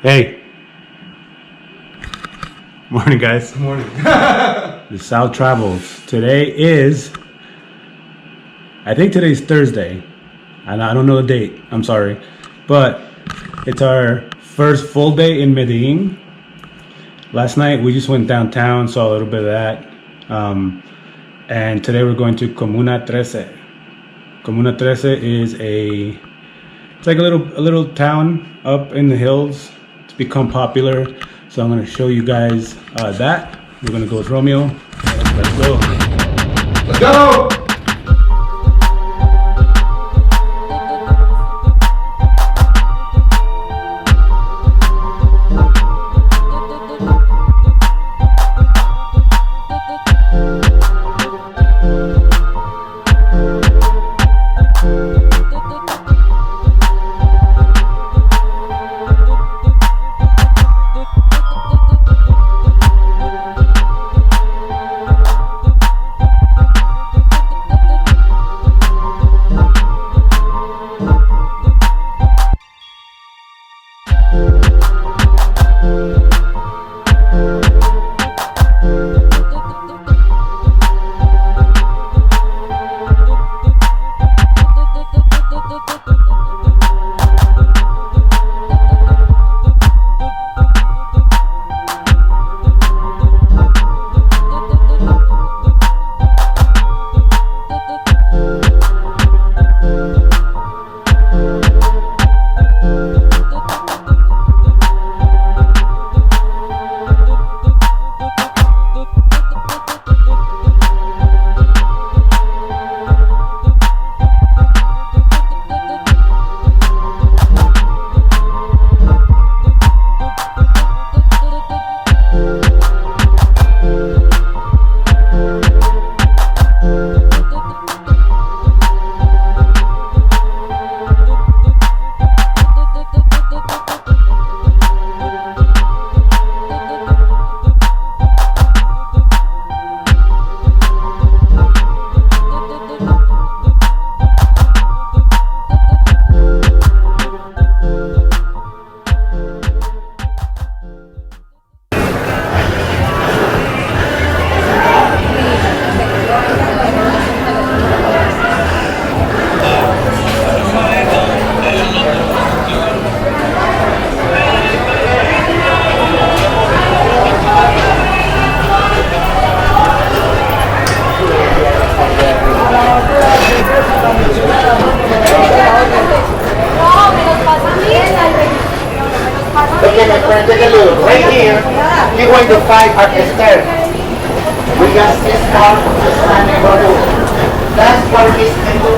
Hey. Morning, guys. Good morning. The South Travels. I think today's Thursday. And I don't know the date. I'm sorry. But it's our first full day in Medellin. Last night we just went downtown, saw a little bit of that. And today we're going to Comuna 13. Comuna 13 is it's like a little town up in the hills. It's become popular. So I'm going to show you guys that. We're going to go with Romeo. Let's go. Let's go! Okay, my friend, take a look. Right here, you're going to find our stair. We got this part of the standing room. That part is in the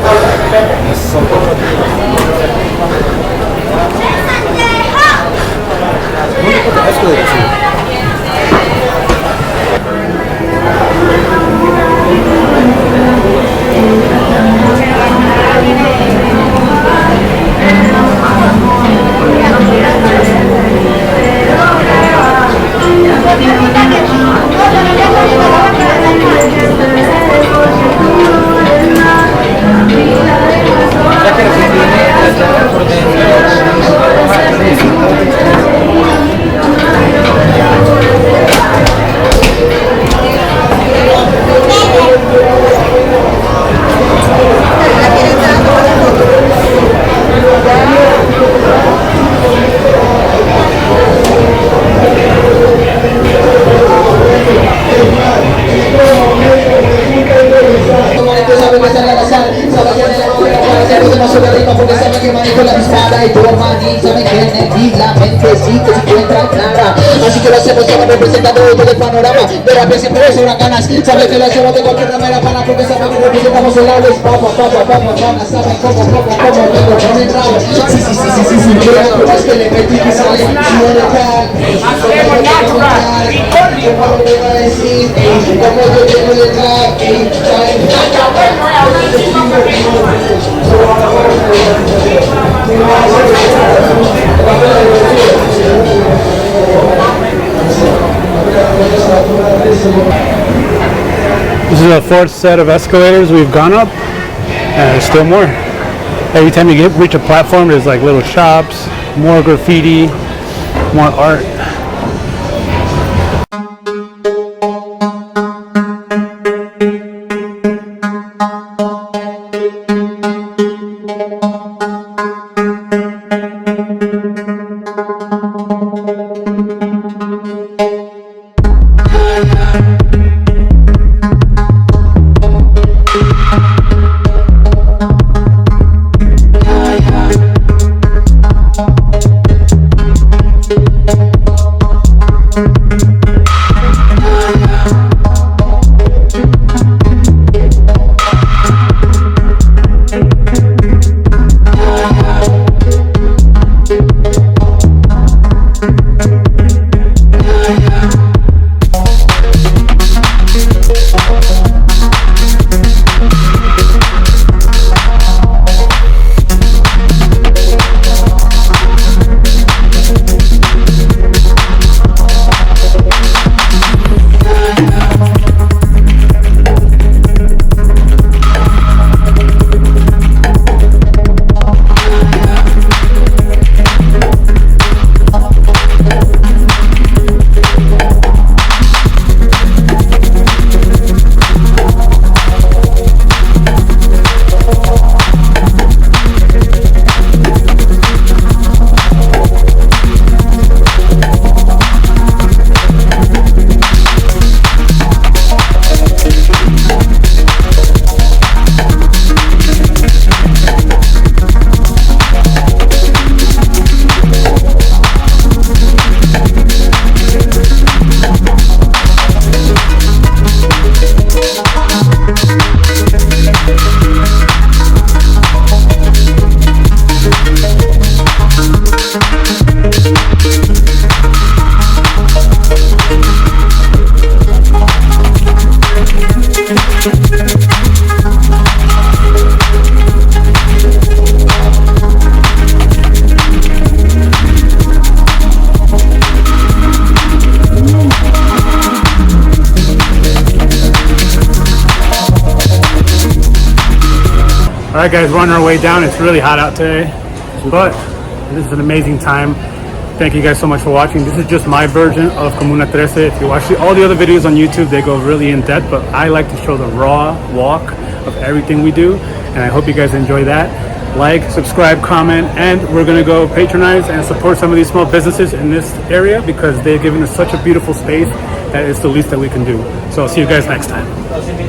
así que lo hacemos, somos representadores del panorama de la pieza siempre es huracanas, sabe que lo hacemos de cualquier manera para porque sabe que representamos el lado es papa, sabe cómo vengo con el rabo, sí, es que le metí que sale, si no le cae, como lo voy a decir, como yo llevo de trap, This is the fourth set of escalators we've gone up, and there's still more. Every time you reach a platform, there's like little shops, more graffiti. More art. Alright guys, we're on our way down. It's really hot out today, but this is an amazing time. Thank you guys so much for watching. This is just my version of Comuna 13. If you watch all the other videos on YouTube, they go really in depth, but I like to show the raw walk of everything we do, and I hope you guys enjoy that. Like, subscribe, comment, and we're gonna go patronize and support some of these small businesses in this area because they've given us such a beautiful space that it's the least that we can do. So I'll see you guys next time.